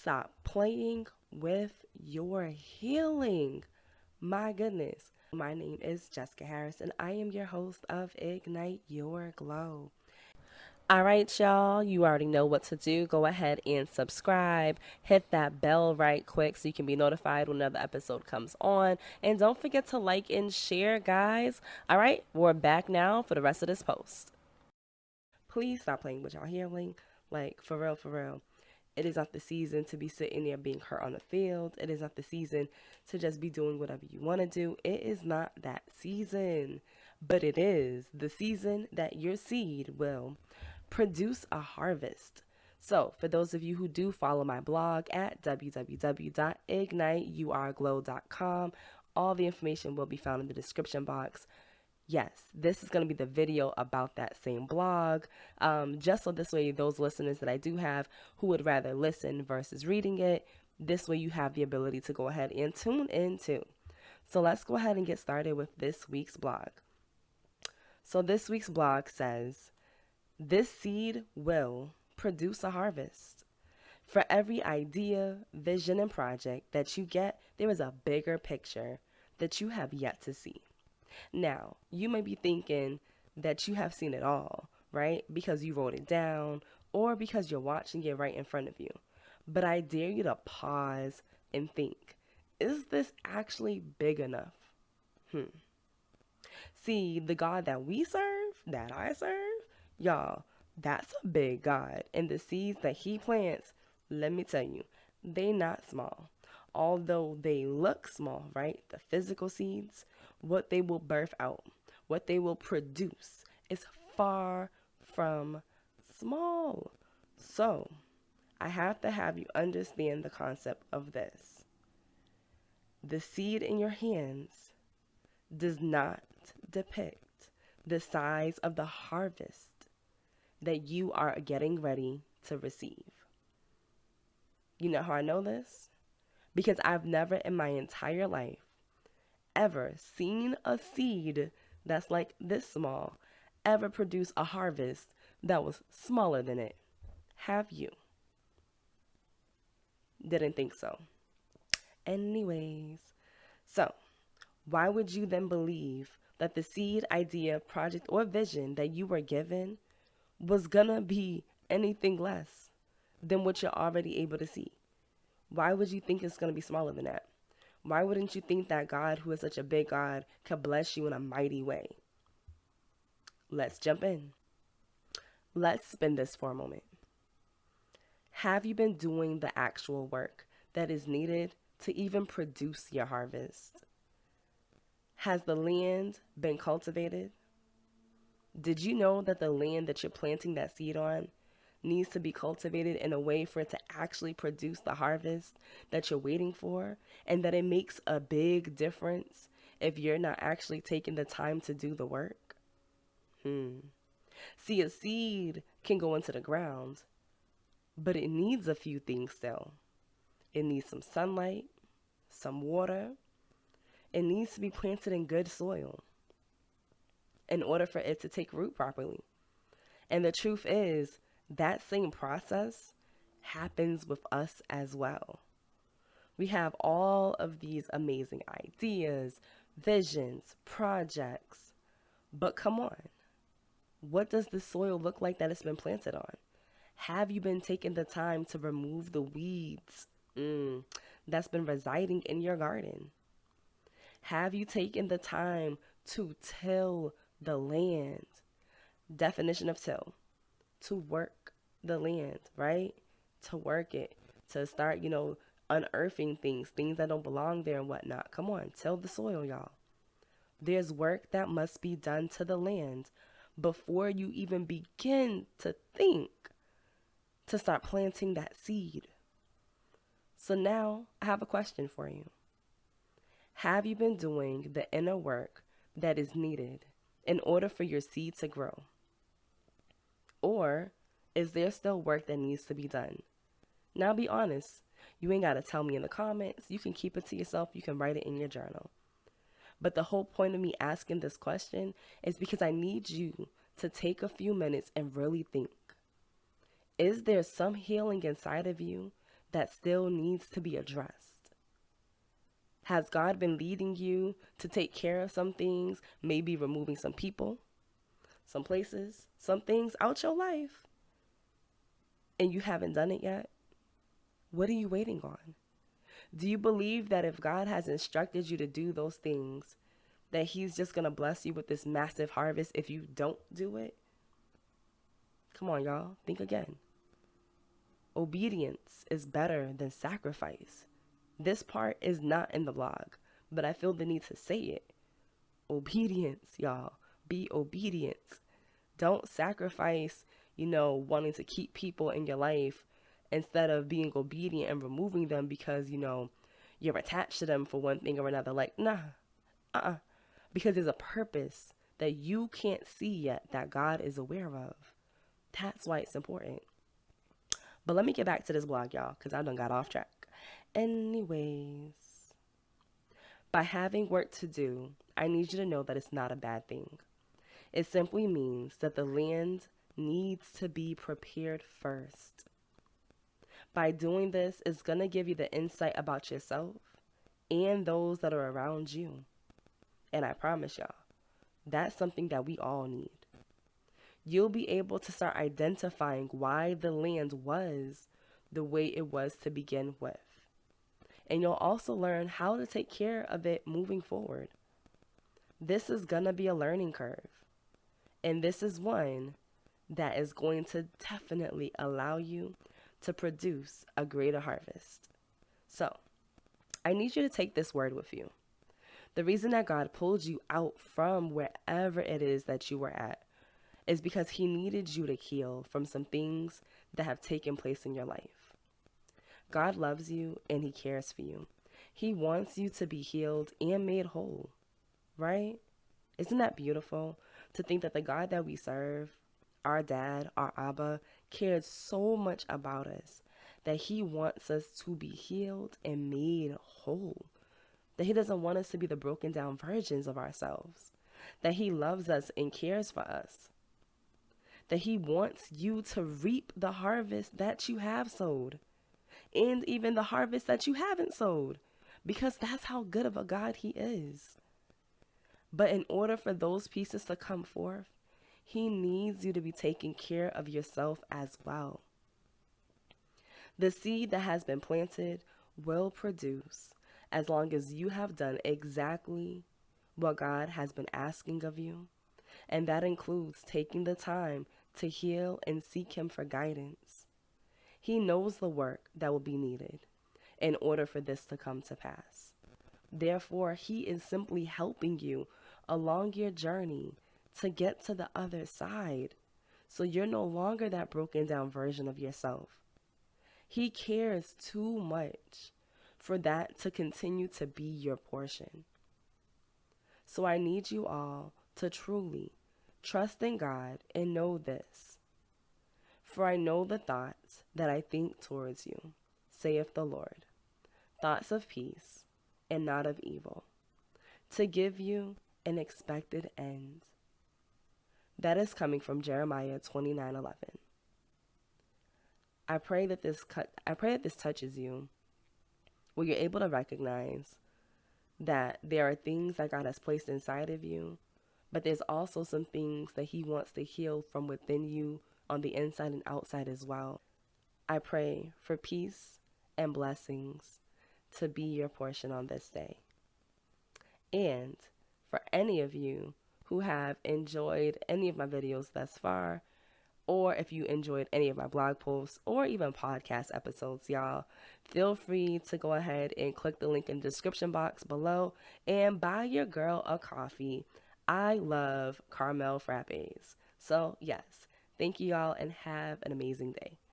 Stop playing with your healing. My goodness. My name is Jessica Harris, and I am your host of Ignite Your Glow. All right, y'all, you already know what to do. Go ahead and subscribe. Hit that bell right quick so you can be notified when another episode comes on. And don't forget to like and share, guys. All right, we're back now for the rest of this post. Please stop playing with y'all healing. Like, for real, for real. It is not the season to be sitting there being hurt on the field. It is not the season to just be doing whatever you want to do. It is not that season. But it is the season that your seed will produce a harvest. So, for those of you who do follow my blog at www.igniteurglow.com, all the information will be found in the description box. Yes, this is going to be the video about that same blog. Just so this way, those listeners that I do have who would rather listen versus reading it, this way you have the ability to go ahead and tune in too. So let's go ahead and get started with this week's blog. So this week's blog says, this seed will produce a harvest. For every idea, vision, and project that you get, there is a bigger picture that you have yet to see. Now, you may be thinking that you have seen it all, right? Because you wrote it down or because you're watching it right in front of you. But I dare you to pause and think, is this actually big enough? See, the God that we serve, that I serve, y'all, that's a big God. And the seeds that he plants, let me tell you, they not small. Although they look small, right? The physical seeds, what they will birth out, what they will produce is far from small. So, I have to have you understand the concept of this. The seed in your hands does not depict the size of the harvest that you are getting ready to receive. You know how I know this? Because I've never in my entire life ever seen a seed that's like this small ever produce a harvest that was smaller than it. Have you? Didn't think so. Anyways, so why would you then believe that the seed, idea, project, or vision that you were given was gonna be anything less than what you're already able to see? Why would you think it's gonna be smaller than that? Why wouldn't you think that God, who is such a big God, could bless you in a mighty way? Let's jump in. Let's spin this for a moment. Have you been doing the actual work that is needed to even produce your harvest? Has the land been cultivated? Did you know that the land that you're planting that seed on needs to be cultivated in a way for it to actually produce the harvest that you're waiting for, and that it makes a big difference if you're not actually taking the time to do the work? See, a seed can go into the ground, but it needs a few things still. It needs some sunlight, some water. It needs to be planted in good soil in order for it to take root properly. And the truth is, that same process happens with us as well. We have all of these amazing ideas, visions, projects, but come on, what does the soil look like that it's been planted on? Have you been taking the time to remove the weeds that's been residing in your garden? Have you taken the time to till the land? Definition of till: to work the land, right? To work it, to start, unearthing things that don't belong there and whatnot. Come on, till the soil, y'all. There's work that must be done to the land before you even begin to think to start planting that seed. So now I have a question for you. Have you been doing the inner work that is needed in order for your seed to grow? Or is there still work that needs to be done? Now be honest. You ain't got to tell me in the comments. You can keep it to yourself. You can write it in your journal. But the whole point of me asking this question is because I need you to take a few minutes and really think. Is there some healing inside of you that still needs to be addressed? Has God been leading you to take care of some things, maybe removing some people, some places, some things out your life, and you haven't done it yet? What are you waiting on? Do you believe that if God has instructed you to do those things, that He's just going to bless you with this massive harvest if you don't do it? Come on, y'all. Think again. Obedience is better than sacrifice. This part is not in the blog, but I feel the need to say it. Obedience, y'all. Be obedient. Don't sacrifice, wanting to keep people in your life instead of being obedient and removing them because, you're attached to them for one thing or another. Like, nah, because there's a purpose that you can't see yet that God is aware of. That's why it's important. But let me get back to this blog, y'all, because I done got off track. Anyways, by having work to do, I need you to know that it's not a bad thing. It simply means that the land needs to be prepared first. By doing this, it's going to give you the insight about yourself and those that are around you. And I promise y'all, that's something that we all need. You'll be able to start identifying why the land was the way it was to begin with. And you'll also learn how to take care of it moving forward. This is going to be a learning curve. And this is one that is going to definitely allow you to produce a greater harvest. So, I need you to take this word with you. The reason that God pulled you out from wherever it is that you were at is because He needed you to heal from some things that have taken place in your life. God loves you and He cares for you. He wants you to be healed and made whole, right? Isn't that beautiful to think that the God that we serve, our dad, our Abba, cares so much about us that He wants us to be healed and made whole? That He doesn't want us to be the broken down versions of ourselves. That He loves us and cares for us. That He wants you to reap the harvest that you have sowed. And even the harvest that you haven't sowed. Because that's how good of a God He is. But in order for those pieces to come forth, He needs you to be taking care of yourself as well. The seed that has been planted will produce as long as you have done exactly what God has been asking of you. And that includes taking the time to heal and seek Him for guidance. He knows the work that will be needed in order for this to come to pass. Therefore, He is simply helping you along your journey to get to the other side. So you're no longer that broken down version of yourself. He cares too much for that to continue to be your portion. So I need you all to truly trust in God and know this. For I know the thoughts that I think towards you, saith the Lord, thoughts of peace and not of evil, to give you an expected end. That is coming from Jeremiah 29:11. I pray that this touches you, where you're able to recognize that there are things that God has placed inside of you, but there's also some things that He wants to heal from within you on the inside and outside as well. I pray for peace and blessings to be your portion on this day. And for any of you who have enjoyed any of my videos thus far, or if you enjoyed any of my blog posts or even podcast episodes, y'all, feel free to go ahead and click the link in the description box below and buy your girl a coffee. I love caramel frappes. So yes, thank you, y'all, and have an amazing day.